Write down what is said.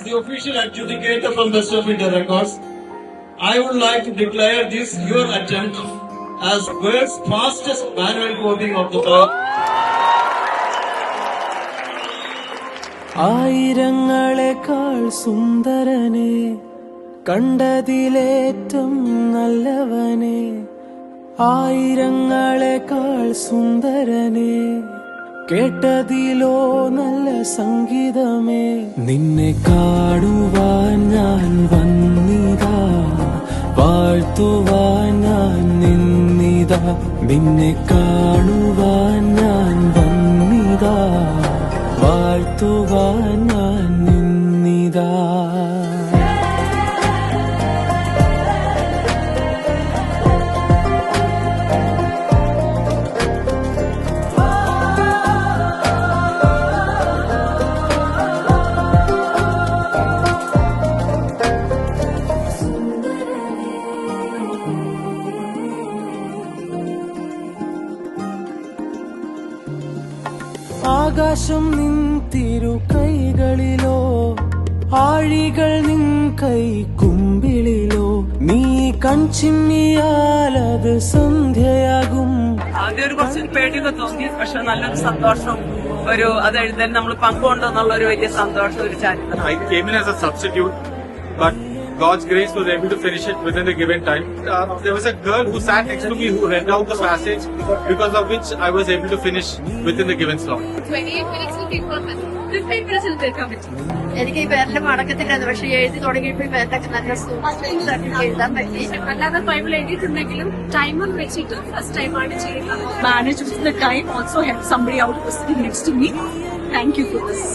the official adjudicator from Best of India Records, I would like to declare this your attempt as world's fastest manual copying of the poem. ആയിരങ്ങളെക്കാൾ സുന്ദരനെ കണ്ടതിലേറ്റം നല്ലവനെ ആയിരങ്ങളെക്കാൾ സുന്ദരനെ കേട്ടതിലോ നല്ല സംഗീതമേ നിന്നെ കാണുവാൻ ഞാൻ വന്നിതാ വാഴ്ത്തുവാൻ ഞാൻ നിന്നിതാ നിന്നെ കാണുവാൻ ഞാൻ വന്നിതാ വാഴ്ത്തുവാൻ ഞാൻ നിന്നിതാ ആകാശം നിൻ തിരു കൈകളിലോ ആഴികൾ നിൻ കൈ കുമ്പിളിലോ നീ കൺചിമ്മിയാൽ അത് സന്ധ്യയാകും. ആദ്യം കുറച്ചൊരു പേടിയൊക്കെ തോന്നി, പക്ഷെ നല്ലൊരു സന്തോഷം, ഒരു അത് എഴുതാൻ നമ്മൾ പങ്കുകൊണ്ടെന്നുള്ള ഒരു വലിയ സന്തോഷം, ഒരു ചരിത്രം. I came in as a substitute, but God's grace was able to finish it within the given time. There was a girl who sat next to me who read out the passage, because of which I was able to finish within the given slot. 28 minutes എനിക്ക് ഈ പേരിന്റെ മടക്കത്തില്ലായിരുന്നു, പക്ഷെ എഴുതി തുടങ്ങിയപ്പോൾ ഈ പേരിലൊക്കെ നല്ല എഴുതാൻ പറ്റി. അല്ലാതെ ബൈബിൾ എഴുതിയിട്ടുണ്ടെങ്കിലും ടൈമർ വെച്ചിട്ട് ഫസ്റ്റ് ടൈമാണ് ചെയ്യുന്നത്. Manage with the time also help somebody out sitting next to me. Thank you for this.